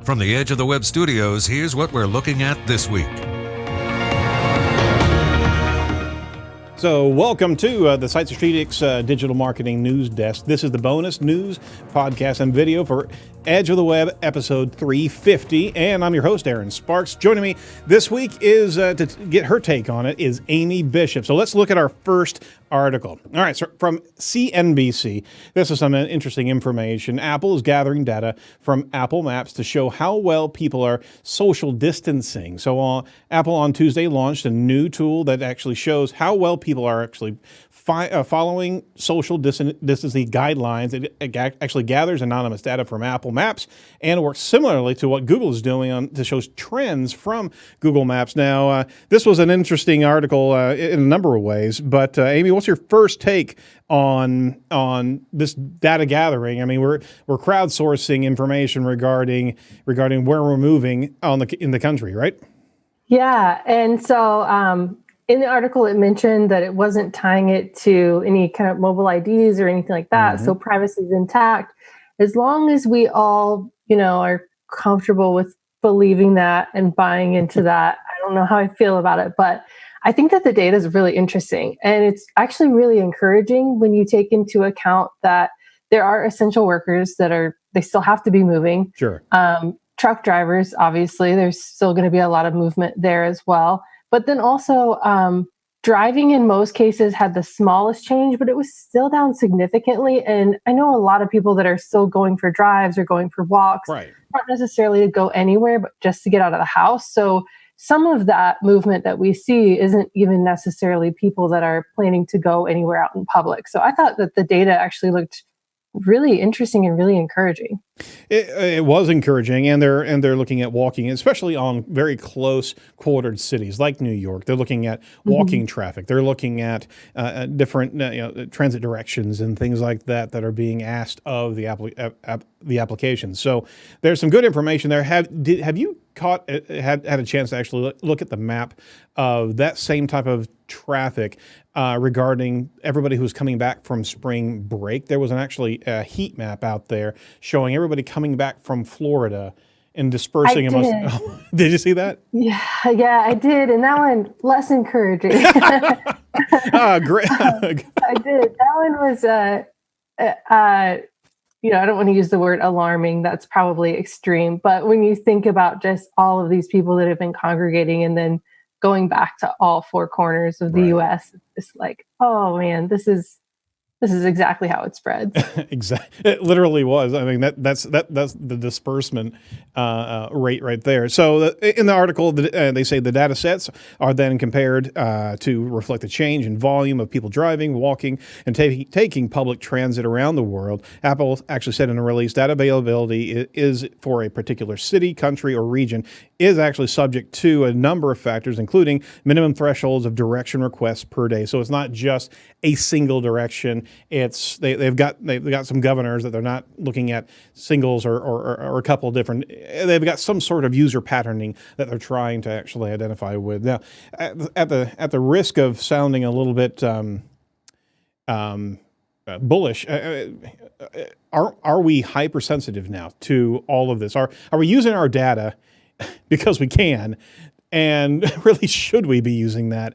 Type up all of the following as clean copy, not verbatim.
From the Edge of the Web studios, here's what we're looking at this week. So welcome to the Site Strategics Digital Marketing News Desk. This is the bonus news, podcast, and video for Edge of the Web, episode 350. And I'm your host, Aaron Sparks. Joining me this week is, to get her take on it, is Amy Bishop. So let's look at our first article. All right, so from CNBC, this is some interesting information. Apple is gathering data from Apple Maps to show how well people are social distancing. So Apple on Tuesday launched a new tool that actually shows how well people are actually following social distancing guidelines. It actually gathers anonymous data from Apple Maps and works similarly to what Google is doing to show trends from Google Maps. Now, this was an interesting article in a number of ways, but Amy, what's your first take on this data gathering? I mean, we're crowdsourcing information regarding where we're moving in the country, right? Yeah, and so in the article, it mentioned that it wasn't tying it to any kind of mobile IDs or anything like that. Mm-hmm. So privacy is intact. As long as we all, are comfortable with believing that and buying into that. I don't know how I feel about it, but I think that the data is really interesting. And it's actually really encouraging when you take into account that there are essential workers they still have to be moving. Sure. Truck drivers, obviously, there's still going to be a lot of movement there as well. But then also, driving in most cases had the smallest change, but it was still down significantly. And I know a lot of people that are still going for drives or going for walks, right, not necessarily to go anywhere, but just to get out of the house. So some of that movement that we see isn't even necessarily people that are planning to go anywhere out in public. So I thought that the data actually looked really interesting and really encouraging. It was encouraging, and they're looking at walking, especially on very close quartered cities like New York. They're looking at walking traffic. They're looking at different transit directions and things like that are being asked of the application. So there's some good information there. Have you had a chance to actually look at the map of that same type of traffic regarding everybody who's coming back from spring break? There was actually a heat map out there showing everybody coming back from Florida and dispersing. Did you see that? Yeah, I did. And that one, less encouraging. Great. I did. That one was, I don't want to use the word alarming. That's probably extreme. But when you think about just all of these people that have been congregating and then going back to all four corners of the U.S., it's like, oh man, this is exactly how it spreads. Exactly, it literally was. I mean, that's the disbursement rate right there. So in the article, they say the data sets are then compared to reflect the change in volume of people driving, walking, and taking public transit around the world. Apple actually said in a release that availability is for a particular city, country, or region is actually subject to a number of factors, including minimum thresholds of direction requests per day. So it's not just a single direction. It's they've got some governors that they're not looking at singles or a couple of different. They've got some sort of user patterning that they're trying to actually identify with. Now, at the risk of sounding a little bit bullish, are we hypersensitive now to all of this? Are we using our data because we can? And really, should we be using that?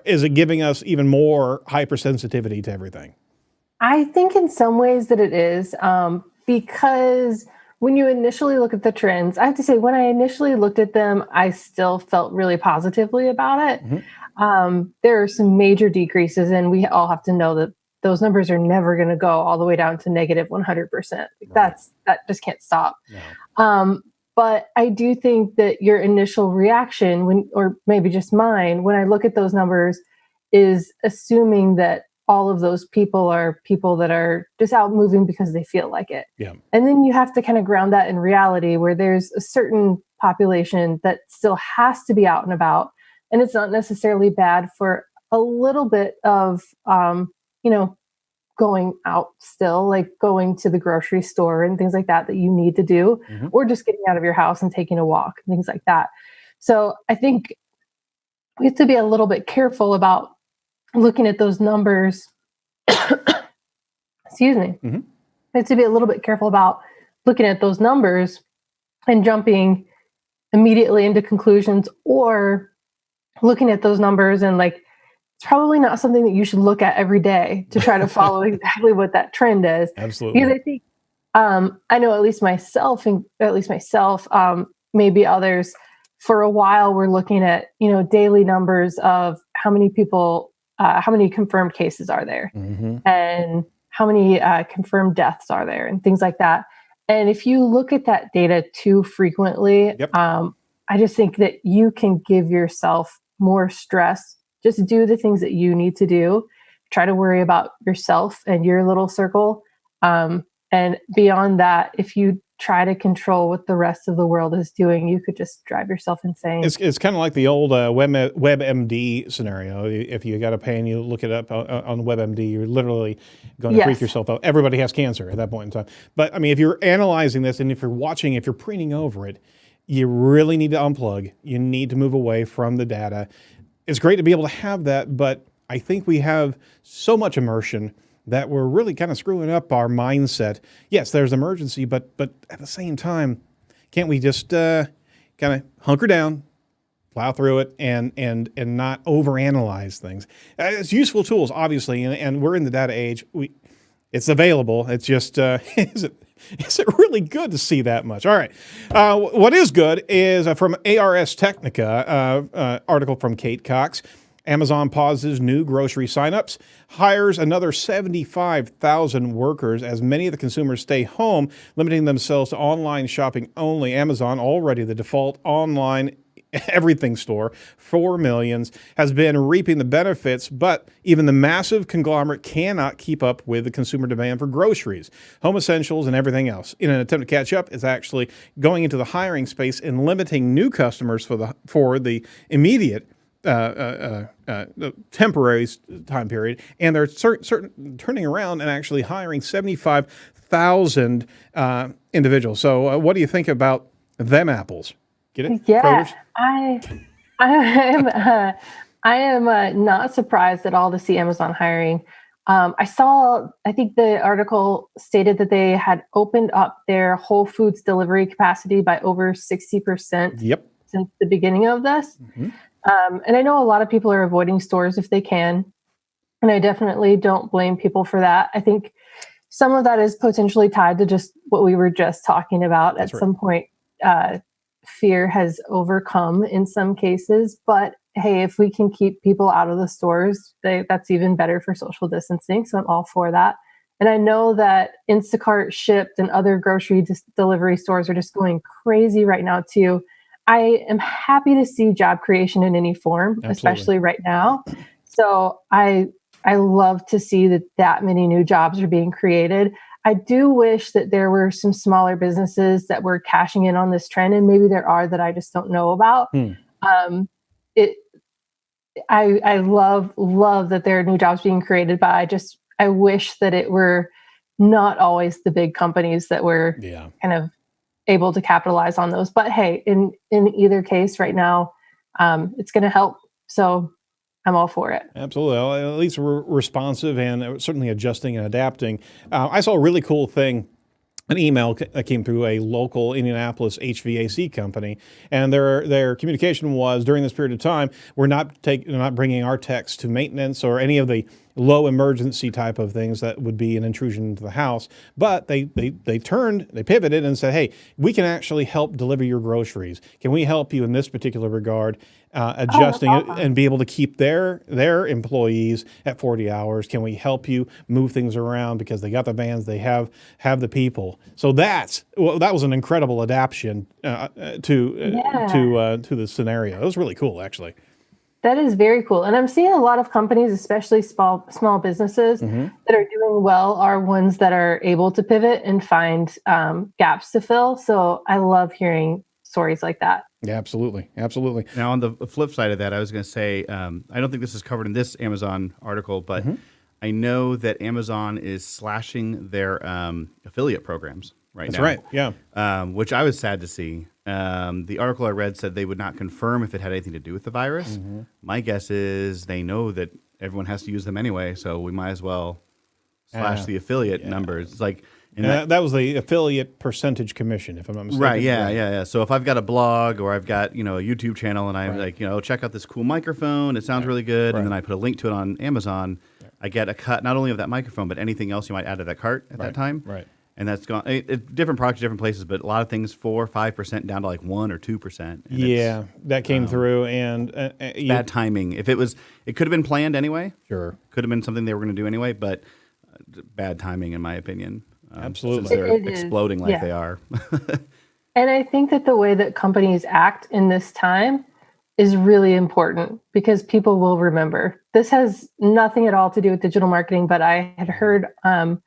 Is it giving us even more hypersensitivity to everything? I think in some ways that it is, because when you initially look at the trends, I have to say, when I initially looked at them, I still felt really positively about it. Mm-hmm. There are some major decreases, and we all have to know that those numbers are never going to go all the way down to negative 100%. Right. That just can't stop. No. But I do think that your initial reaction, or maybe just mine, when I look at those numbers, is assuming that all of those people are people that are just out moving because they feel like it. Yeah. And then you have to kind of ground that in reality, where there's a certain population that still has to be out and about. And it's not necessarily bad for a little bit of, going out still, like going to the grocery store and things like that you need to do, or just getting out of your house and taking a walk and things like that. So I think we have to be a little bit careful about looking at those numbers. Excuse me. We have to be a little bit careful about looking at those numbers and jumping immediately into conclusions, or looking at those numbers and like, it's probably not something that you should look at every day to try to follow exactly what that trend is. Absolutely. Because I think I know at least myself, maybe others, for a while we're looking at, daily numbers of how many people, how many confirmed cases are there, and how many confirmed deaths are there, and things like that. And if you look at that data too frequently, Yep. I just think that you can give yourself more stress. Just do the things that you need to do. Try to worry about yourself and your little circle. And beyond that, if you try to control what the rest of the world is doing, you could just drive yourself insane. It's kind of like the old WebMD scenario. If you got a pain, you look it up on WebMD, you're literally going to freak yourself out. Everybody has cancer at that point in time. But I mean, if you're analyzing this and if you're watching, if you're preening over it, you really need to unplug. You need to move away from the data. It's great to be able to have that, but I think we have so much immersion that we're really kind of screwing up our mindset. Yes, there's emergency, but at the same time, can't we just kind of hunker down, plow through it, and not overanalyze things? It's useful tools, obviously, and we're in the data age. It's available. It's just is it really good to see that much? All right. What is good is from ARS Technica, article from Kate Cox. Amazon pauses new grocery signups, hires another 75,000 workers as many of the consumers stay home, limiting themselves to online shopping only. Amazon, already the default online everything store for millions, has been reaping the benefits, but even the massive conglomerate cannot keep up with the consumer demand for groceries, home essentials, and everything else. In an attempt to catch up, it's actually going into the hiring space and limiting new customers for the immediate temporary time period, and they're certain turning around and actually hiring 75,000 individuals. So, what do you think about them apples? Get it? Yeah, Produce? I am not surprised at all to see Amazon hiring. I think the article stated that they had opened up their Whole Foods delivery capacity by over 60% Yep. since the beginning of this. And I know a lot of people are avoiding stores if they can, and I definitely don't blame people for that. I think some of that is potentially tied to just what we were just talking about. That's At right. some point, fear has overcome in some cases, but hey, if we can keep people out of the stores, that's even better for social distancing. So I'm all for that. And I know that Instacart, Shipt, and other grocery delivery stores are just going crazy right now too. I am happy to see job creation in any form, Absolutely. especially right now. So I love to see that many new jobs are being created. I do wish that there were some smaller businesses that were cashing in on this trend, and maybe there are that I just don't know about. I love that there are new jobs being created, but I wish that it were not always the big companies that were kind of able to capitalize on those. But hey, in either case right now, it's going to help. So I'm all for it. Absolutely. Well, at least we're responsive and certainly adjusting and adapting. I saw a really cool thing. An email that came through a local Indianapolis HVAC company, and their communication was, during this period of time, we're not bringing our techs to maintenance or any of the low emergency type of things that would be an intrusion into the house. But they pivoted and said, hey, we can actually help deliver your groceries. Can we help you in this particular regard, adjusting it and be able to keep their employees at 40 hours? Can we help you move things around because they got the vans, they have the people? So that was an incredible adaptation to the scenario. It was really cool, actually. That is very cool. And I'm seeing a lot of companies, especially small businesses that are doing well, are ones that are able to pivot and find gaps to fill. So I love hearing stories like that. Yeah, absolutely. Absolutely. Now, on the flip side of that, I was going to say, I don't think this is covered in this Amazon article, but I know that Amazon is slashing their affiliate programs right now. That's right, yeah. Which I was sad to see. The article I read said they would not confirm if it had anything to do with the virus. My guess is they know that everyone has to use them anyway, so we might as well slash the affiliate numbers. It's like, And that was the affiliate percentage commission, if I'm not mistaken. Right, yeah. So if I've got a blog or I've got, a YouTube channel and I'm like, check out this cool microphone, it sounds really good, and then I put a link to it on Amazon, I get a cut not only of that microphone, but anything else you might add to that cart at that time. Right. And that's gone. Different products, different places, but a lot of things 4-5% down to like 1 or 2%. Yeah, that came through, and bad timing. It could have been planned anyway. Sure, could have been something they were going to do anyway, but bad timing in my opinion. Absolutely, since they're exploding like they are. And I think that the way that companies act in this time is really important because people will remember. This has nothing at all to do with digital marketing, but I had heard on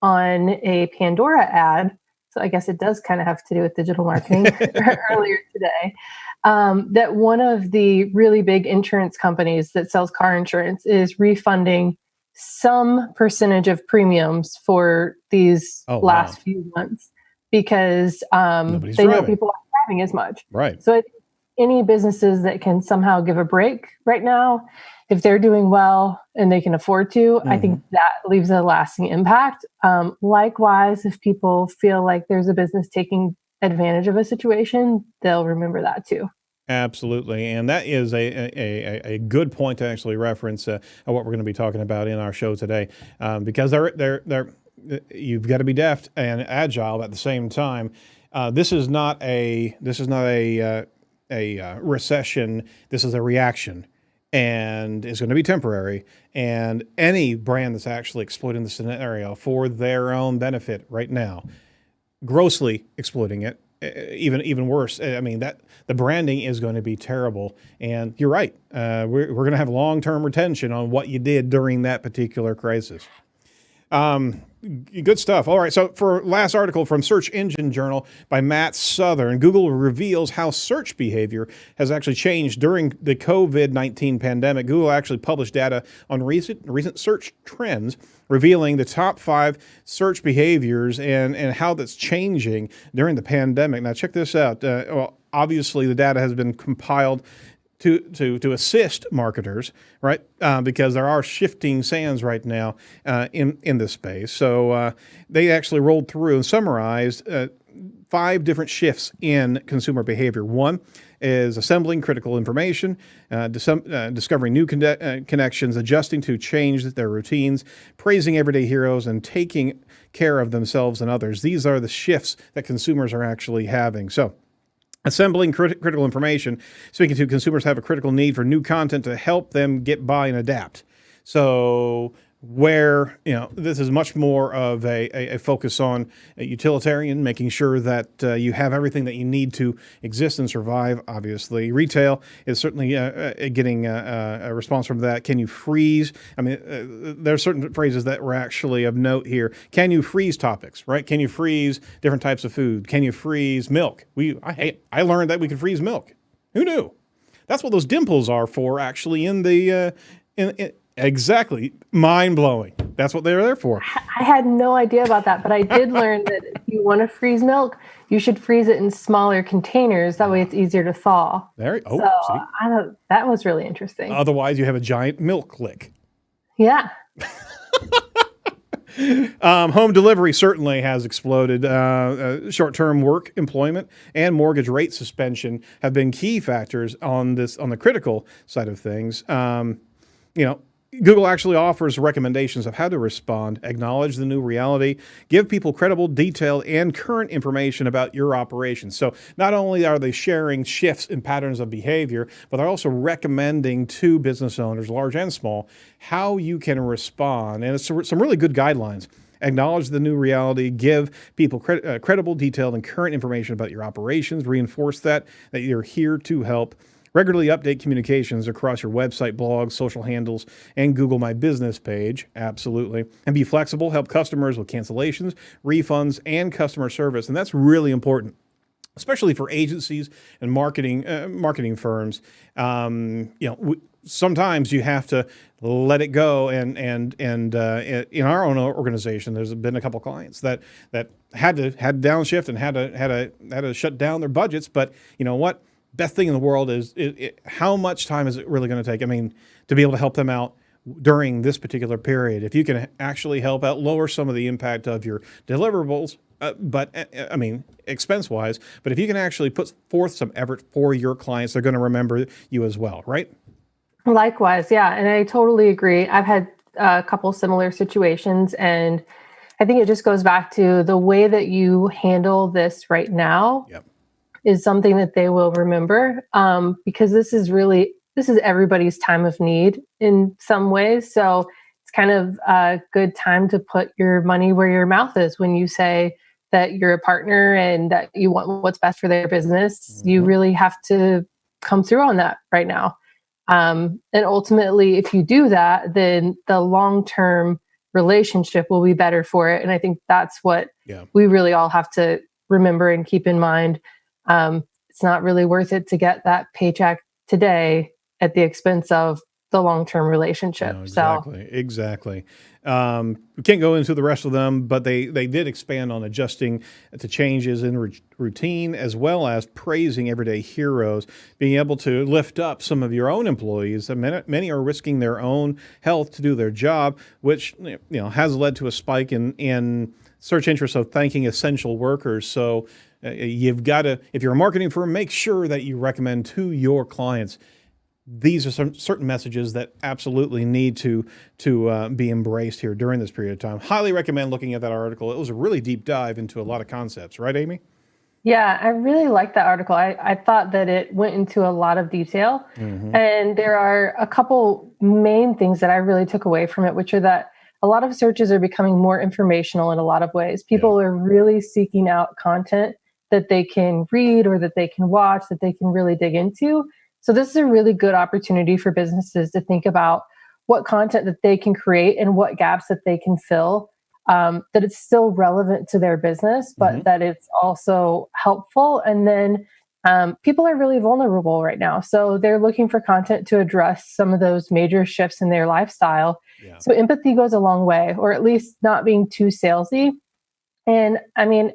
a Pandora ad, so I guess it does kind of have to do with digital marketing earlier today, that one of the really big insurance companies that sells car insurance is refunding some percentage of premiums for these last few months because they know people aren't driving as much. Right. So any businesses that can somehow give a break right now, if they're doing well and they can afford to, I think that leaves a lasting impact. Likewise, if people feel like there's a business taking advantage of a situation, they'll remember that too. Absolutely, and that is a good point to actually reference what we're going to be talking about in our show today, because they're you've got to be deft and agile at the same time. This is not a recession. This is a reaction, and it's going to be temporary. And any brand that's actually exploiting the scenario for their own benefit right now, grossly exploiting it. Even worse. I mean, that the branding is going to be terrible. And you're right. We're going to have long-term retention on what you did during that particular crisis. Good stuff. All right. So for last article from Search Engine Journal by Matt Southern, Google reveals how search behavior has actually changed during the COVID-19 pandemic. Google actually published data on recent search trends, revealing the top 5 search behaviors and how that's changing during the pandemic. Now, check this out. Well, obviously, the data has been compiled to assist marketers, right? Because there are shifting sands right now in this space. So they actually rolled through and summarized 5 different shifts in consumer behavior. One is assembling critical information, discovering new connections, adjusting to change their routines, praising everyday heroes, and taking care of themselves and others. These are the shifts that consumers are actually having. So assembling critical information, speaking to consumers have a critical need for new content to help them get by and adapt. So where, this is much more of a focus on a utilitarian, making sure that you have everything that you need to exist and survive, obviously. Retail is certainly getting a response from that. Can you freeze? I mean, there are certain phrases that were actually of note here. Can you freeze topics, right? Can you freeze different types of food? Can you freeze milk? I learned that we could freeze milk. Who knew? That's what those dimples are for, actually, in the exactly. Mind-blowing. That's what they're there for. I had no idea about that, but I did learn that if you want to freeze milk, you should freeze it in smaller containers. That way it's easier to thaw. That was really interesting. Otherwise, you have a giant milk lick. Yeah. Home delivery certainly has exploded. Short-term work employment and mortgage rate suspension have been key factors on the critical side of things. Google actually offers recommendations of how to respond, acknowledge the new reality, give people credible, detailed, and current information about your operations. So not only are they sharing shifts in patterns of behavior, but they're also recommending to business owners, large and small, how you can respond. And it's some really good guidelines. Acknowledge the new reality, give people credible, detailed, and current information about your operations, reinforce that you're here to help. Regularly update communications across your website, blogs, social handles, and Google My Business page. Absolutely. And be flexible. Help customers with cancellations, refunds, and customer service. And that's really important, especially for agencies and marketing firms. Sometimes you have to let it go. And in our own organization, there's been a couple clients that had to downshift and had to shut down their budgets. But you know what? Best thing in the world is how much time is it really going to take? I mean, to be able to help them out during this particular period. If you can actually help out lower some of the impact of your deliverables, expense-wise, but if you can actually put forth some effort for your clients, they're going to remember you as well, right? Likewise, yeah, and I totally agree. I've had a couple similar situations, and I think it just goes back to the way that you handle this right now is something that they will remember, because this is everybody's time of need in some ways. So it's kind of a good time to put your money where your mouth is when you say that you're a partner and that you want what's best for their business. You really have to come through on that right now. And ultimately, if you do that, then the long-term relationship will be better for it. And I think that's what we really all have to remember and keep in mind. It's not really worth it to get that paycheck today at the expense of the long-term relationship. Exactly. We can't go into the rest of them, but they did expand on adjusting to changes in routine, as well as praising everyday heroes, being able to lift up some of your own employees. Many are risking their own health to do their job, which has led to a spike in search interest. So thanking essential workers. So you've got to, if you're a marketing firm, make sure that you recommend to your clients. These are some certain messages that absolutely need to be embraced here during this period of time. Highly recommend looking at that article. It was a really deep dive into a lot of concepts, right, Amy? Yeah, I really liked that article. I thought that it went into a lot of detail. And there are a couple main things that I really took away from it, which are that a lot of searches are becoming more informational in a lot of ways. People are really seeking out content that they can read or that they can watch, that they can really dig into. So this is a really good opportunity for businesses to think about what content that they can create and what gaps that they can fill, that it's still relevant to their business, but that it's also helpful. And then people are really vulnerable right now. So they're looking for content to address some of those major shifts in their lifestyle. So empathy goes a long way, or at least not being too salesy. And I mean,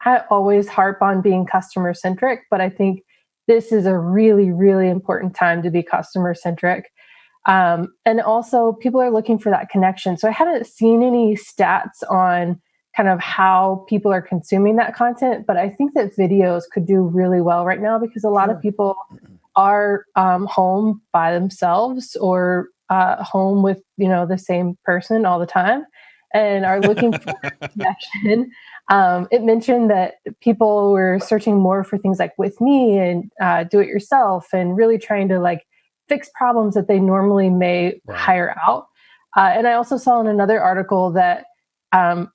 I always harp on being customer centric, but I think this is a really, really important time to be customer centric. And also people are looking for that connection. So I haven't seen any stats on kind of how people are consuming that content, but I think that videos could do really well right now because a lot of people are home by themselves or home with, the same person all the time and are looking for connection. It mentioned that people were searching more for things like With Me and do it yourself and really trying to fix problems that they normally may hire out. And I also saw in another article that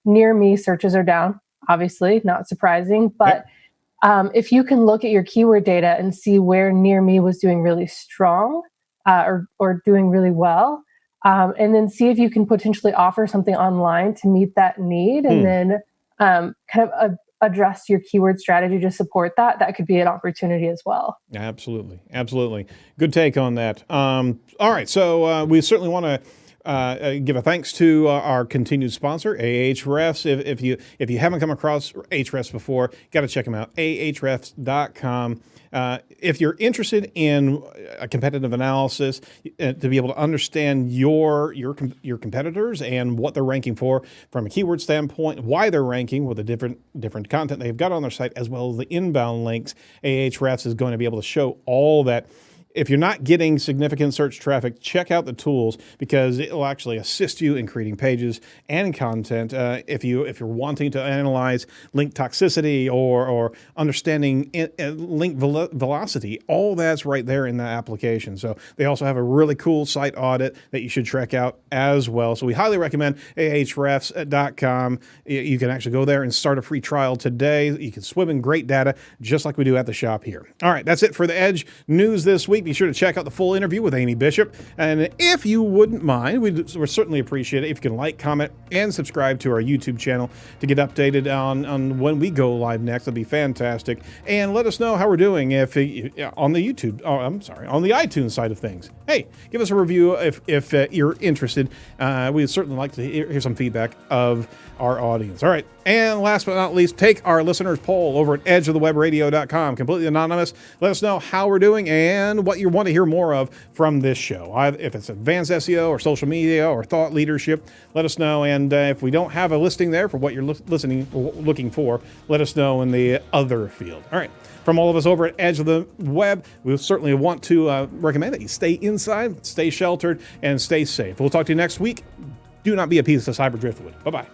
near me searches are down, obviously, not surprising. But if you can look at your keyword data and see where near me was doing really strong or doing really well, and then see if you can potentially offer something online to meet that need and then kind of address your keyword strategy to support that, that could be an opportunity as well. Absolutely. Good take on that. All right. So we certainly want to give a thanks to our continued sponsor, Ahrefs. If you haven't come across Ahrefs before, got to check them out, ahrefs.com. If you're interested in a competitive analysis to be able to understand your competitors and what they're ranking for from a keyword standpoint, why they're ranking with the different content they've got on their site, as well as the inbound links, Ahrefs is going to be able to show all that. If you're not getting significant search traffic, check out the tools because it will actually assist you in creating pages and content. If you're wanting to analyze link toxicity or understanding link velocity, all that's right there in that application. So they also have a really cool site audit that you should check out as well. So we highly recommend ahrefs.com. You can actually go there and start a free trial today. You can swim in great data just like we do at the shop here. All right, that's it for the Edge news this week. Be sure to check out the full interview with Amy Bishop. And if you wouldn't mind, we'd certainly appreciate it if you can like, comment, and subscribe to our YouTube channel to get updated on when we go live next. That'd be fantastic. And let us know how we're doing on the iTunes side of things. Hey, give us a review if you're interested. We'd certainly like to hear some feedback of our audience. All right. And last but not least, take our listeners poll over at edgeofthewebradio.com, completely anonymous. Let us know how we're doing and what you want to hear more of from this show. If it's advanced SEO or social media or thought leadership, let us know. And if we don't have a listing there for what you're looking for, let us know in the other field. All right. From all of us over at Edge of the Web, we certainly want to recommend that you stay inside, stay sheltered, and stay safe. We'll talk to you next week. Do not be a piece of cyber driftwood. Bye-bye.